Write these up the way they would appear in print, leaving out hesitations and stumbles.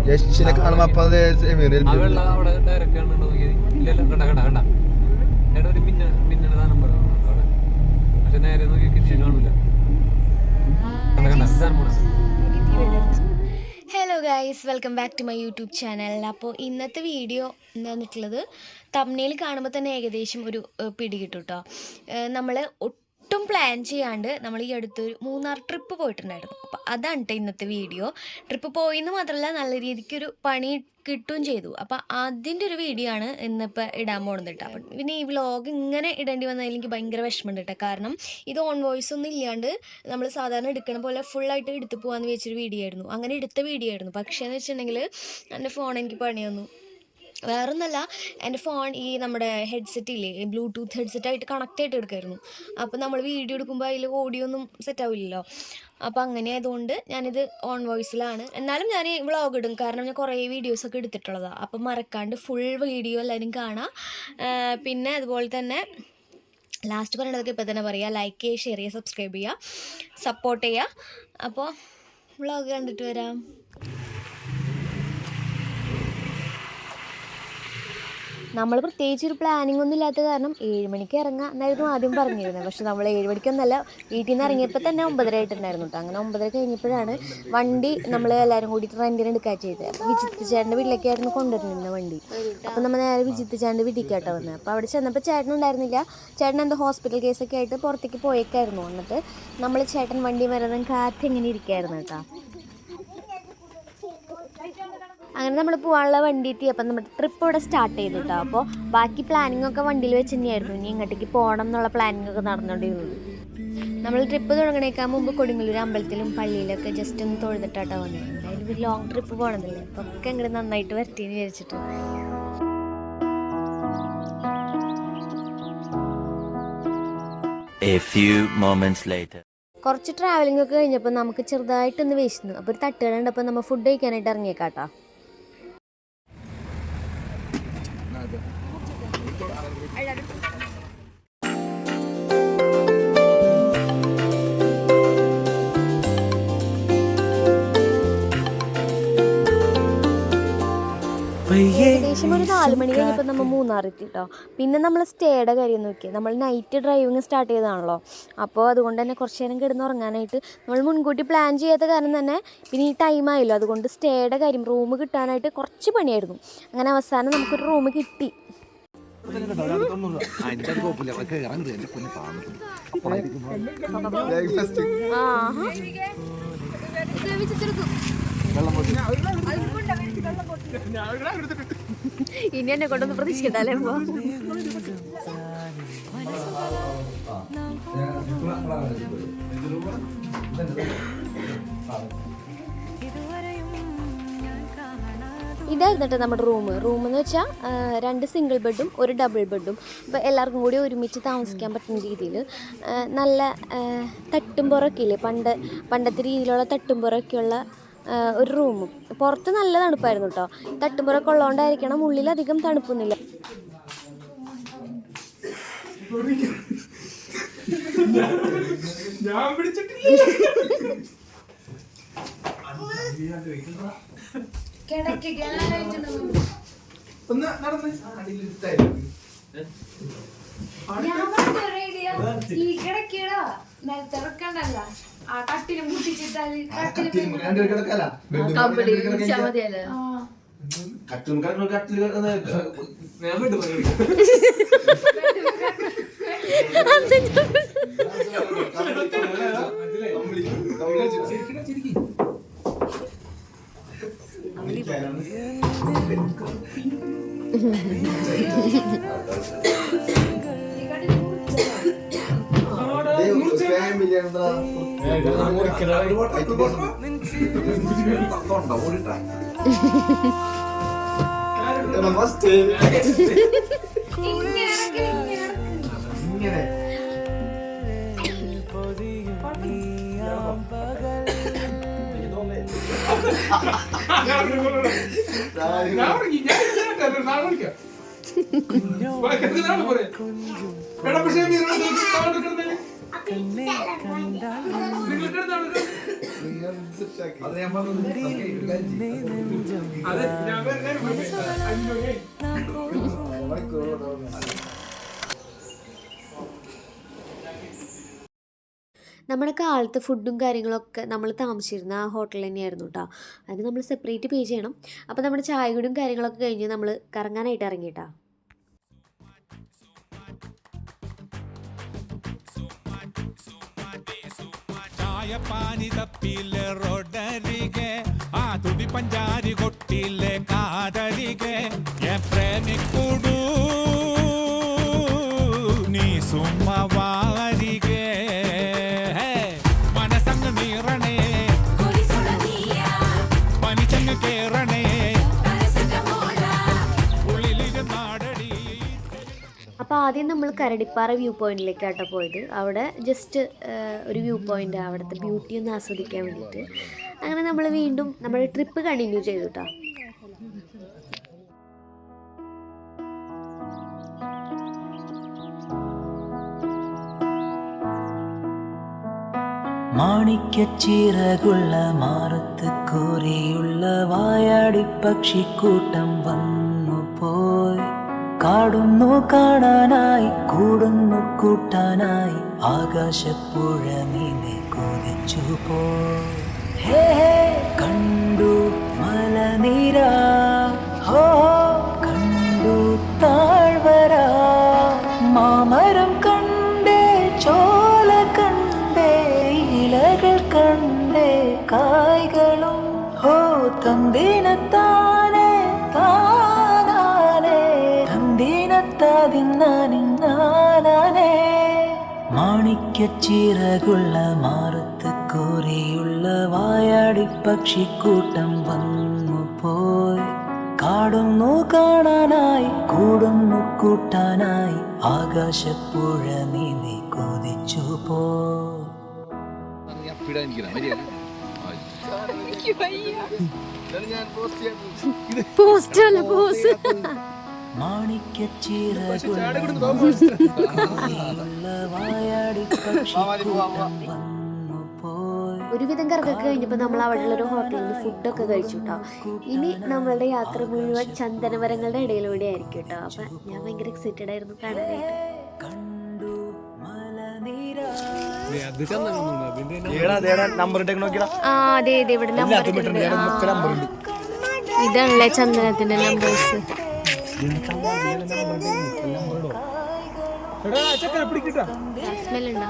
യശിനെ കാണുമ്പോ അപ്പൊ അത് hello guys, welcome back to my YouTube channel. അപ്പോൾ ഇന്നത്തെ വീഡിയോ എന്താണെന്നുള്ളത് തംബ്നെയിൽ കാണുമ്പോൾ തന്നെ ഏകദേശം ഒരു പിടി കിട്ടും കേട്ടോ. നമ്മൾ ഒട്ടും പ്ലാൻ ചെയ്യാണ്ട് നമ്മൾ ഈ അടുത്തൊരു മൂന്നാർ ട്രിപ്പ് പോയിട്ടുണ്ടായിരുന്നു. അപ്പോൾ അതാണ് കേട്ടോ ഇന്നത്തെ വീഡിയോ. ട്രിപ്പ് പോയിന്ന് മാത്രമല്ല, നല്ല രീതിക്കൊരു പണി കിട്ടുകയും ചെയ്തു. അപ്പോൾ അതിൻ്റെ ഒരു വീഡിയോ ആണ് ഇന്നിപ്പോൾ ഇടാൻ പോകുന്നത് കേട്ടോ. അപ്പം പിന്നെ ഈ വ്ളോഗ് ഇങ്ങനെ ഇടേണ്ടി വന്നതിൽ എനിക്ക് ഭയങ്കര വിഷമമുണ്ട് കേട്ടോ. കാരണം ഇത് ഓൺ വോയിസ് ഒന്നും ഇല്ലാണ്ട് നമ്മൾ സാധാരണ എടുക്കണ പോലെ ഫുള്ളായിട്ട് എടുത്ത് പോകാമെന്ന് വെച്ചൊരു വീഡിയോ ആയിരുന്നു. അങ്ങനെ എടുത്ത വീഡിയോ ആയിരുന്നു. പക്ഷേ എന്ന് വെച്ചിട്ടുണ്ടെങ്കിൽ എൻ്റെ ഫോൺ എനിക്ക് പണി തന്നു. വേറൊന്നല്ല, എൻ്റെ ഫോൺ ഈ നമ്മുടെ ഹെഡ്സെറ്റ് ഇല്ലേ, ബ്ലൂടൂത്ത് ഹെഡ്സെറ്റായിട്ട് കണക്റ്റ് ആയിട്ട് എടുക്കായിരുന്നു. അപ്പോൾ നമ്മൾ വീഡിയോ എടുക്കുമ്പോൾ അതിൽ ഓഡിയോ ഒന്നും സെറ്റ് ആവില്ലല്ലോ. അപ്പോൾ അങ്ങനെ ആയതുകൊണ്ട് ഞാനിത് ഓൺ വോയിസിലാണ്. എന്നാലും ഞാൻ വ്ളോഗ് ഇടും, കാരണം ഞാൻ കുറേ വീഡിയോസൊക്കെ എടുത്തിട്ടുള്ളതാണ്. അപ്പം മറക്കാണ്ട് ഫുൾ വീഡിയോ എല്ലാവരും കാണാം. പിന്നെ അതുപോലെ തന്നെ ലാസ്റ്റ് പറയേണ്ടതൊക്കെ ഇപ്പോൾ തന്നെ പറയുക, ലൈക്ക് ചെയ്യുക, ഷെയർ ചെയ്യുക, സബ്സ്ക്രൈബ് ചെയ്യുക, സപ്പോർട്ട് ചെയ്യുക. അപ്പോൾ വ്ളോഗ് കണ്ടിട്ട് വരാം. നമ്മൾ പ്രത്യേകിച്ച് ഒരു പ്ലാനിങ് ഒന്നും ഇല്ലാത്ത കാരണം 7 മണിക്ക് ഇറങ്ങാം എന്നായിരുന്നു ആദ്യം പറഞ്ഞിരുന്നത്. പക്ഷെ നമ്മൾ 7 മണിക്കൊന്നല്ല, വീട്ടിൽ നിന്ന് ഇറങ്ങിയപ്പോൾ തന്നെ 9:30 ആയിട്ടുണ്ടായിരുന്നു കേട്ടോ. അങ്ങനെ 9:30 കഴിഞ്ഞപ്പോഴാണ് വണ്ടി നമ്മൾ എല്ലാവരും കൂടിയിട്ട് റെൻറ്റിന് എടുക്കാൻ ചെയ്തത്. വിജിത്ത് ചേട്ടൻ്റെ വീട്ടിലേക്കായിരുന്നു കൊണ്ടുവരുന്നത് വണ്ടി. അപ്പോൾ നമ്മൾ നേരെ വിജിത്ത് ചേട്ടൻ്റെ വീട്ടിലേക്കാട്ടോ വന്നത്. അപ്പോൾ അവിടെ ചെന്നപ്പോൾ ചേട്ടൻ ഉണ്ടായിരുന്നില്ല. ചേട്ടൻ എന്തോ ഹോസ്പിറ്റൽ കേസൊക്കെ ആയിട്ട് പുറത്തേക്ക് പോയേക്കായിരുന്നു. എന്നിട്ട് നമ്മൾ ചേട്ടൻ വണ്ടി വരുന്ന കാറ്റ് ഇങ്ങനെ ഇരിക്കുകയായിരുന്നു കേട്ടോ. അങ്ങനെ നമ്മൾ പോകാനുള്ള വണ്ടി എത്തി. അപ്പം നമ്മുടെ ട്രിപ്പ് ഇവിടെ സ്റ്റാർട്ട് ചെയ്തു കേട്ടോ. അപ്പോൾ ബാക്കി പ്ലാനിങ് ഒക്കെ വണ്ടിയിൽ വെച്ച് തന്നെയായിരുന്നു. ഇനി ഇങ്ങോട്ടേക്ക് പോകണം എന്നുള്ള പ്ലാനിങ് ഒക്കെ നടന്നുകൊണ്ടിരുന്നത്. നമ്മൾ ട്രിപ്പ് തുടങ്ങണേക്കാൻ മുമ്പ് കൊടുങ്ങല്ലൂർ അമ്പലത്തിലും പള്ളിയിലൊക്കെ ജസ്റ്റ് ഒന്ന് തൊഴുതിട്ടാട്ടോ വന്നത്. എന്തായാലും ഒരു ലോങ് ട്രിപ്പ് പോകണമെന്നില്ലേ, അപ്പോൾ ഒക്കെ ഇങ്ങോട്ട് നന്നായിട്ട് വരട്ടിയെന്ന് വിചാരിച്ചിട്ട്. കുറച്ച് ട്രാവലിംഗ് ഒക്കെ കഴിഞ്ഞപ്പോൾ നമുക്ക് ചെറുതായിട്ടൊന്ന് വിശന്നു. അപ്പോൾ ഒരു തട്ടുകട ഉണ്ടപ്പോൾ നമ്മൾ ഫുഡ് കഴിക്കാനായിട്ട് ഇറങ്ങിയേക്കാട്ടോ. ഏകദേശം ഒരു 4 മണി കഴിഞ്ഞപ്പോൾ നമ്മൾ മൂന്നാർ എത്തി കേട്ടോ. പിന്നെ നമ്മൾ സ്റ്റേയുടെ കാര്യം നോക്കി. നമ്മൾ നൈറ്റ് ഡ്രൈവിങ് സ്റ്റാർട്ട് ചെയ്തതാണല്ലോ. അപ്പോൾ അതുകൊണ്ട് തന്നെ കുറച്ച് നേരം കിടന്നുറങ്ങാനായിട്ട് നമ്മൾ മുൻകൂട്ടി പ്ലാൻ ചെയ്യാത്ത കാരണം തന്നെ പിന്നെ ഈ ടൈം ആയല്ലോ. അതുകൊണ്ട് സ്റ്റേയുടെ കാര്യം, റൂം കിട്ടാനായിട്ട് കുറച്ച് പണിയായിരുന്നു. അങ്ങനെ അവസാനം നമുക്കൊരു റൂം കിട്ടി. ഇനി എന്നെ കൊണ്ടൊന്ന് പ്രതീക്ഷിക്കണ്ടല്ലേ. ഇതായിരുന്നു കേട്ടോ നമ്മുടെ റൂമെന്ന് വെച്ചാൽ 2 സിംഗിൾ ബെഡും 1 ഡബിൾ ബെഡും. അപ്പോൾ എല്ലാവർക്കും കൂടി ഒരുമിച്ച് താമസിക്കാൻ പറ്റുന്ന രീതിയിൽ നല്ല തട്ടുംപുറമൊക്കെ ഇല്ലേ, പണ്ടത്തെ രീതിയിലുള്ള തട്ടുംപുറമൊക്കെയുള്ള ഒരു റൂമും. പുറത്ത് നല്ല തണുപ്പായിരുന്നു കേട്ടോ. തട്ടുംപുറമൊക്കെ ഉള്ളതുകൊണ്ടായിരിക്കണം ഉള്ളിലധികം തണുപ്പൊന്നുമില്ല. നമ്മുടെ കാലത്ത് ഫുഡും കാര്യങ്ങളൊക്കെ നമ്മൾ താമസിച്ചിരുന്ന ആ ഹോട്ടൽ തന്നെയായിരുന്നു കേട്ടോ. അതിന് നമ്മൾ സെപ്പറേറ്റ് പേ ചെയ്യണം. അപ്പോൾ നമ്മുടെ ചായകുടിയും കാര്യങ്ങളൊക്കെ കഴിഞ്ഞ് നമ്മൾ കറങ്ങാനായിട്ട് ഇറങ്ങിയിട്ടാ. പാനി തപ്പിലെ റോഡരികെ ആ തുടി പഞ്ചാരി കൊട്ടിലെ കാതരികെ പ്രേമിക്കൂടു നീ സുമ്മവാരികെ മനസങ്ങ് നീറണേ പനിച്ചങ്ങ് കേറണേ ഉള്ളിലിരുന്നാടടി. അപ്പോൾ ആദ്യം നമ്മൾ കരടിപ്പാറ വ്യൂ പോയിന്റിലേക്കാട്ടോ പോയത്. അവിടെ ജസ്റ്റ് ഒരു വ്യൂ പോയിന്റ്, അവിടുത്തെ ബ്യൂട്ടി ഒന്ന് ആസ്വദിക്കാൻ വേണ്ടിയിട്ട്. അങ്ങനെ നമ്മൾ വീണ്ടും നമ്മുടെ ട്രിപ്പ് കണ്ടിന്യൂ ചെയ്തു കേട്ടോ. മാണിക്യച്ചിറകുള്ള മാറത്ത് കോരിയുള്ള വായാടി പക്ഷിക്കൂട്ടം വന്നു പോയി. കാടുന്നു കാണാനായി കൂടുന്നു കൂട്ടാനായി ആകാശപ്പുഴ നീന്തി കൊതിച്ചു പോയി. ഹേ കണ്ടു മലനിര, ഹോ കണ്ടു താഴ്വര, മാമരം കണ്ടേ ചോല കണ്ടേ ഇലകൾ കണ്ടേ കായ്കളും. ഹോ തന്തിനത്താനേ താനാനേ തന്തിനത്താതിന്നാനിന്നാനേ. മാണിക്യച്ചിറകുള്ള മാറത്ത് കോരിയുള്ള വായാടി പക്ഷിക്കൂട്ടം വന്നു പോയി. കാടുന്നു കാണാനായി കൂടുന്നു കൂട്ടാനായി ആകാശപ്പുഴ നീന്തി കൊതിച്ചു പോയി. മാണിക്യച്ചിറകുള്ള വായാടി പക്ഷിക്കൂട്ടം വന്നു പോയി. ഒരുവിധം കറക്കൊക്കെ കഴിഞ്ഞപ്പോൾ നമ്മൾ അവിടെയുള്ളൊരു ഹോട്ടലിൽ നിന്ന് ഫുഡൊക്കെ കഴിച്ചു കേട്ടോ. ഇനി നമ്മളുടെ യാത്ര മുഴുവൻ ചന്ദനമരങ്ങളുടെ ഇടയിലൂടെ ആയിരിക്കും കേട്ടോ. അപ്പം ഞാൻ ഭയങ്കര എക്സൈറ്റഡ് ആയിരുന്നു കാണാനായിട്ട്. കണ്ടു മലനിര. ആ അതെ അതെ, ഇവിടെ നമ്പർ ഇതാണല്ലേ ചന്ദനത്തിന്റെ നമ്പേഴ്സ്. സ്മെല്ലുണ്ടോ?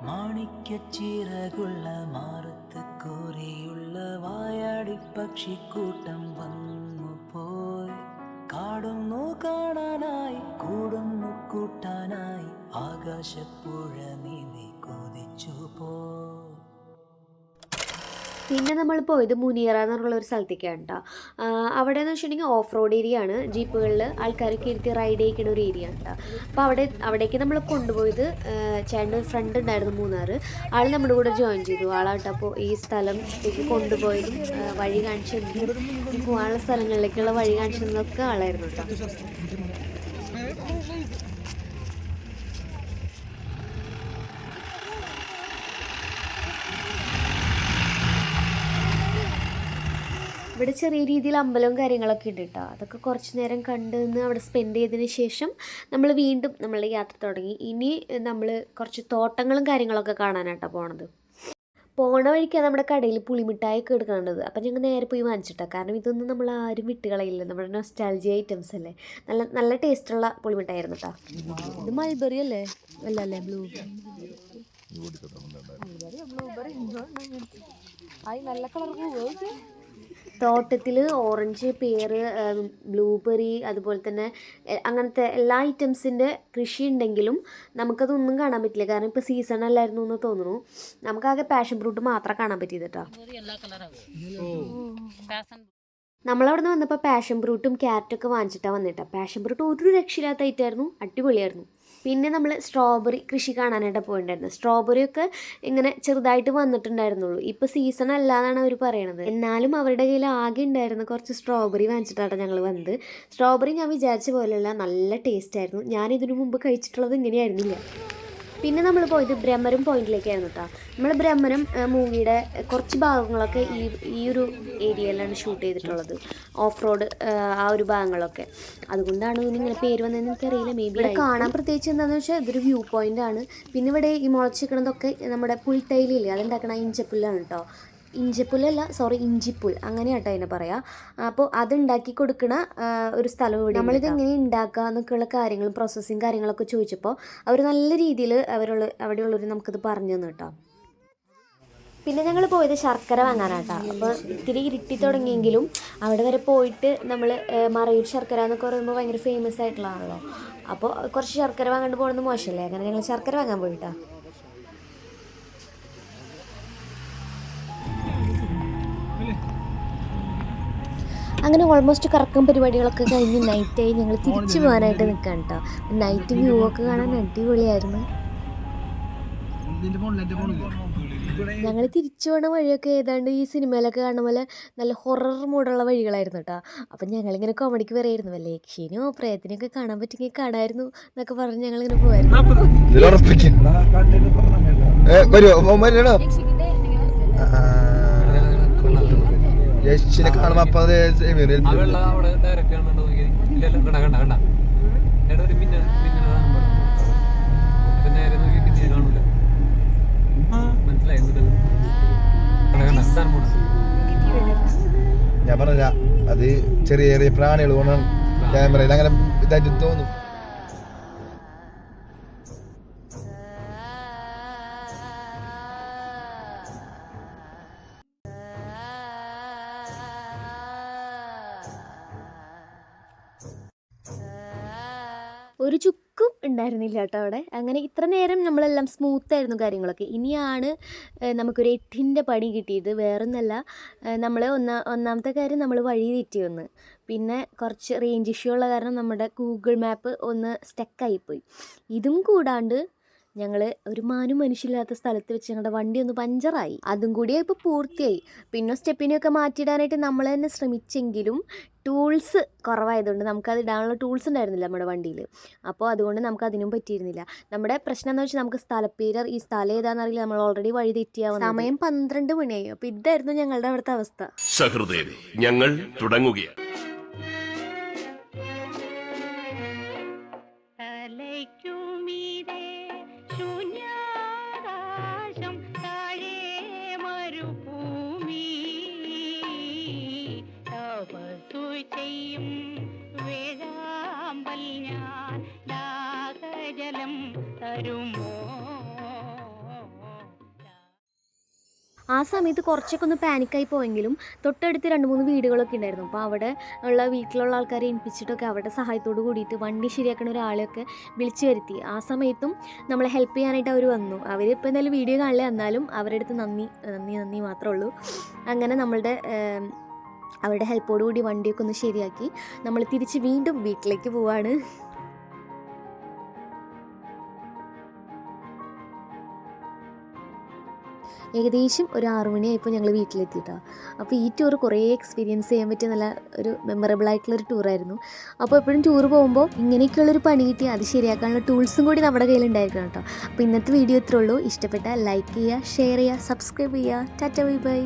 മാണിക്യച്ചിറകുള്ള മാറത്ത് കോരിയുള്ള വായാടി പക്ഷിക്കൂട്ടം വന്നു പോയി. കാടുന്നു കാണാനായി കൂടുന്നു കൂട്ടാനായി ആകാശപ്പുഴ നീന്തി കൊതിച്ചു പോയി. പിന്നെ നമ്മൾ പോയത് മുനിയറ എന്നുള്ള ഒരു സ്ഥലത്തേക്കാണ് കേട്ടോ. അവിടെ എന്ന് വെച്ചിട്ടുണ്ടെങ്കിൽ ഓഫ് റോഡ് ഏരിയ ആണ്. ജീപ്പുകളിൽ ആൾക്കാരൊക്കെ ഇരുത്തി റൈഡ് ചെയ്യിക്കുന്ന ഒരു ഏരിയ ആണ് കേട്ടോ. അപ്പോൾ അവിടേക്ക് നമ്മൾ കൊണ്ടുപോയത് ചേട്ടൻ്റെ ഒരു ഫ്രണ്ട് ഉണ്ടായിരുന്നു, മൂന്നാർ. ആൾ നമ്മുടെ കൂടെ ജോയിൻ ചെയ്തു. ആളാട്ടോ അപ്പോൾ ഈ സ്ഥലത്തേക്ക് കൊണ്ടുപോയതും വഴി കാണിച്ചതും പോകാനുള്ള സ്ഥലങ്ങളിലേക്കുള്ള വഴി കാണിച്ചതൊക്കെ ആളായിരുന്നു കേട്ടോ. ഇവിടെ ചെറിയ രീതിയിൽ അമ്പലവും കാര്യങ്ങളൊക്കെ ഉണ്ട് കേട്ടോ. അതൊക്കെ കുറച്ച് നേരം കണ്ട് നിന്ന് അവിടെ സ്പെൻഡ് ചെയ്തതിന് ശേഷം നമ്മൾ വീണ്ടും നമ്മളുടെ യാത്ര തുടങ്ങി. ഇനി നമ്മൾ കുറച്ച് തോട്ടങ്ങളും കാര്യങ്ങളൊക്കെ കാണാനായിട്ടാണ് പോണത്. പോണ വഴിക്കാണ് നമ്മുടെ കടയിൽ പുളിമിഠായൊക്കെ എടുക്കേണ്ടത്. അപ്പം ഞങ്ങൾ നേരെ പോയി വാങ്ങിച്ചിട്ടാണ്. കാരണം ഇതൊന്നും നമ്മൾ ആരും വിട്ടുകളയില്ല, നമ്മുടെ നൊസ്റ്റാൾജിയ ഐറ്റംസ് അല്ലേ. നല്ല നല്ല ടേസ്റ്റുള്ള പുളിമിഠായിരുന്നു കേട്ടോ. ഇത് മൾബറി അല്ലേ? അല്ലേ ബ്ലൂബെറി. നല്ല കളർ തോട്ടത്തിൽ ഓറഞ്ച്, പേര്, ബ്ലൂബെറി, അതുപോലെ തന്നെ അങ്ങനത്തെ എല്ലാ ഐറ്റംസിൻ്റെ കൃഷി ഉണ്ടെങ്കിലും നമുക്കതൊന്നും കാണാൻ പറ്റില്ല. കാരണം ഇപ്പോൾ സീസൺ അല്ലായിരുന്നു എന്ന് തോന്നുന്നു. നമുക്കാകെ പാഷൻ ഫ്രൂട്ട് മാത്രമേ കാണാൻ പറ്റിയത് കേട്ടോ. നമ്മളവിടെ നിന്ന് വന്നപ്പോൾ പാഷൻ ഫ്രൂട്ടും ക്യാരറ്റൊക്കെ വാങ്ങിച്ചിട്ടാണ് വന്നിട്ടാ. പാഷൻ ഫ്രൂട്ട് ഒരു രക്ഷയില്ലാത്ത ഐറ്റമായിരുന്നു, അടിപൊളിയായിരുന്നു. പിന്നെ നമ്മൾ സ്ട്രോബെറി കൃഷി കാണാനായിട്ട് പോയിട്ടുണ്ടായിരുന്നു. സ്ട്രോബെറിയൊക്കെ ഇങ്ങനെ ചെറുതായിട്ട് വന്നിട്ടുണ്ടായിരുന്നുള്ളൂ. ഇപ്പോൾ സീസൺ അല്ലാന്നാണ് അവർ പറയണത്. എന്നാലും അവരുടെ കയ്യിൽ ആകെ ഉണ്ടായിരുന്നു കുറച്ച് സ്ട്രോബെറി വാങ്ങിച്ചിട്ടാണ് ഞങ്ങൾ വന്നത്. സ്ട്രോബെറി ഞാൻ വിചാരിച്ച പോലെയല്ല, നല്ല ടേസ്റ്റ് ആയിരുന്നു. ഞാൻ ഇതിനു മുമ്പ് കഴിച്ചിട്ടുള്ളത് ഇങ്ങനെയായിരുന്നില്ല. പിന്നെ നമ്മൾ പോയത് ബ്രഹ്മരം പോയിന്റിലേക്കായിരുന്നു കേട്ടോ. നമ്മൾ ബ്രഹ്മരം മൂവിയുടെ കുറച്ച് ഭാഗങ്ങളൊക്കെ ഈ ഒരു ഏരിയയിലാണ് ഷൂട്ട് ചെയ്തിട്ടുള്ളത്, ഓഫ് റോഡ് ആ ഒരു ഭാഗങ്ങളൊക്കെ. അതുകൊണ്ടാണ് ഇതിനിങ്ങനെ പേര് വന്നതെന്ന് എനിക്കറിയില്ല. മേ ബി ഇവിടെ കാണാൻ പ്രത്യേകിച്ച് എന്താണെന്ന് വെച്ചാൽ ഇതൊരു വ്യൂ പോയിന്റ് ആണ്. പിന്നെ ഇവിടെ ഈ മുളച്ചിരിക്കണതൊക്കെ നമ്മുടെ പുൽത്തൈലില്ലേ, അതുണ്ടാക്കണ ഇഞ്ചപ്പുല്ലാണ് കേട്ടോ. ഇഞ്ചിപ്പുല്ലല്ല, സോറി, ഇഞ്ചിപ്പുൽ അങ്ങനെയാട്ടോ അതിനെ പറയാം. അപ്പോൾ അതുണ്ടാക്കി കൊടുക്കുന്ന ഒരു സ്ഥലം ഇവിടെ. നമ്മളിത് എങ്ങനെ ഉണ്ടാക്കുക എന്നൊക്കെയുള്ള കാര്യങ്ങളും പ്രോസസ്സിങ് കാര്യങ്ങളൊക്കെ ചോദിച്ചപ്പോൾ അവർ നല്ല രീതിയിൽ അവിടെയുള്ളവർ നമുക്കിത് പറഞ്ഞു തന്നു കേട്ടോ. പിന്നെ ഞങ്ങൾ പോയത് ശർക്കര വാങ്ങാനാട്ടോ. അപ്പോൾ ഇത്തിരി ഇരുട്ടി തുടങ്ങിയെങ്കിലും അവിടെ വരെ പോയിട്ട് നമ്മൾ മറയൂർ ശർക്കര എന്നൊക്കെ പറയുമ്പോൾ ഭയങ്കര ഫേമസ് ആയിട്ടുള്ളതാണല്ലോ. അപ്പോൾ കുറച്ച് ശർക്കര വാങ്ങാണ്ട് പോകണമെന്ന് മോശമല്ലേ, അങ്ങനെ ഞങ്ങൾ ശർക്കര വാങ്ങാൻ പോയിട്ടാ. അങ്ങനെ ഓൾമോസ്റ്റ് കറക്കം പരിപാടികളൊക്കെ കഴിഞ്ഞ് നൈറ്റായി. ഞങ്ങൾ തിരിച്ചു പോകാനായിട്ട് നിൽക്കാം കേട്ടോ. നൈറ്റ് വ്യൂ ഒക്കെ കാണാൻ അടിപൊളിയായിരുന്നു. ഞങ്ങൾ തിരിച്ചു പോകുന്ന വഴിയൊക്കെ ഏതാണ്ട് ഈ സിനിമയിലൊക്കെ കാണുന്ന പോലെ നല്ല ഹൊറർ മൂടുള്ള വഴികളായിരുന്നു കേട്ടോ. അപ്പം ഞങ്ങളിങ്ങനെ കോമഡിക്ക് പറയായിരുന്നു, വല്ല യക്ഷീനോ പ്രേതത്തിനൊക്കെ കാണാൻ പറ്റുമെങ്കിൽ കാണായിരുന്നു എന്നൊക്കെ പറഞ്ഞ് ഞങ്ങളിങ്ങനെ പോകായിരുന്നു. യക്ഷിനെ കാണുമ്പോ അപ്പൊ ഞാൻ പറഞ്ഞ അത് ചെറിയ ചെറിയ പ്രാണികൾ കൊണ്ടാണ് ക്യാമറയിൽ അങ്ങനെ ഇതായിട്ട് തോന്നും. ഒരു ചുക്കും ഉണ്ടായിരുന്നില്ല കേട്ടോ അവിടെ. അങ്ങനെ ഇത്ര നേരം നമ്മളെല്ലാം സ്മൂത്തായിരുന്നു കാര്യങ്ങളൊക്കെ. ഇനിയാണ് നമുക്കൊരു 8ൻ്റെ പണി കിട്ടിയത്. വേറൊന്നല്ല, നമ്മൾ ഒന്നാമത്തെ കാര്യം നമ്മൾ വഴി തെറ്റി വന്ന്. പിന്നെ കുറച്ച് റേഞ്ച് ഇഷ്യൂ ഉള്ള കാരണം നമ്മുടെ ഗൂഗിൾ മാപ്പ് ഒന്ന് സ്റ്റക്കായിപ്പോയി. ഇതും കൂടാണ്ട് ഞങ്ങൾ ഒരു മനുഷ്യമില്ലാത്ത സ്ഥലത്ത് വെച്ച് ഞങ്ങളുടെ വണ്ടി ഒന്ന് പഞ്ചറായി. അതും കൂടി ഇപ്പോൾ പൂർത്തിയായി. പിന്നെ സ്റ്റെപ്പിനെയൊക്കെ മാറ്റിയിടാനായിട്ട് നമ്മൾ തന്നെ ശ്രമിച്ചെങ്കിലും ടൂൾസ് കുറവായതുകൊണ്ട് നമുക്കത് ഇടാനുള്ള ടൂൾസ് ഉണ്ടായിരുന്നില്ല നമ്മുടെ വണ്ടിയിൽ. അപ്പോൾ അതുകൊണ്ട് നമുക്ക് അതിനും പറ്റിയിരുന്നില്ല. നമ്മുടെ പ്രശ്നം എന്ന് വെച്ചാൽ നമുക്ക് സ്ഥലപ്പേര് ഈ സ്ഥലം ഏതാണെന്നറിയില്ല. നമ്മൾ ഓൾറെഡി വഴി തെറ്റിയാവും. സമയം 12 മണിയായി. അപ്പോൾ ഇതായിരുന്നു ഞങ്ങളുടെ അവിടുത്തെ അവസ്ഥ. സഹൃദയരെ, ഞങ്ങൾ തുടങ്ങുകയാണ്. ആ സമയത്ത് കുറച്ചൊക്കെ ഒന്ന് പാനിക്കായി പോയെങ്കിലും തൊട്ടടുത്ത് 2-3 വീടുകളൊക്കെ ഉണ്ടായിരുന്നു. അപ്പോൾ അവിടെ ഉള്ള വീട്ടിലുള്ള ആൾക്കാരെ ഏൽപ്പിച്ചിട്ടൊക്കെ അവരുടെ സഹായത്തോട് കൂടിയിട്ട് വണ്ടി ശരിയാക്കുന്ന ഒരാളെയൊക്കെ വിളിച്ചു വരുത്തി. ആ സമയത്തും നമ്മളെ ഹെൽപ്പ് ചെയ്യാനായിട്ട് അവർ വന്നു. അവരിപ്പോൾ എന്തായാലും വീഡിയോ കാണില്ല, എന്നാലും അവരുടെ അടുത്ത് നന്ദി മാത്രമേ ഉള്ളൂ. അങ്ങനെ അവരുടെ ഹെൽപ്പോടുകൂടി വണ്ടിയൊക്കെ ഒന്ന് ശരിയാക്കി നമ്മൾ തിരിച്ച് വീണ്ടും വീട്ടിലേക്ക് പോവാണ്. ഏകദേശം ഒരു 6 മണിയായപ്പോൾ ഞങ്ങൾ വീട്ടിലെത്തിയിട്ടാണ്. അപ്പോൾ ഈ ടൂർ കുറേ എക്സ്പീരിയൻസ് ചെയ്യാൻ പറ്റിയ നല്ല ഒരു മെമ്മറബിൾ ആയിട്ടുള്ളൊരു ടൂറായിരുന്നു. അപ്പോൾ എപ്പോഴും ടൂർ പോകുമ്പോൾ ഇങ്ങനെയൊക്കെയുള്ളൊരു പണി കിട്ടി അത് ശരിയാക്കാനുള്ള ടൂൾസും കൂടി നമ്മുടെ കയ്യിലുണ്ടായിരിക്കണം കേട്ടോ. അപ്പോൾ ഇന്നത്തെ വീഡിയോ ഇത്രേ ഉള്ളൂ. ഇഷ്ടപ്പെട്ടാൽ ലൈക്ക് ചെയ്യുക, ഷെയർ ചെയ്യുക, സബ്സ്ക്രൈബ് ചെയ്യുക. Tata, bye bye.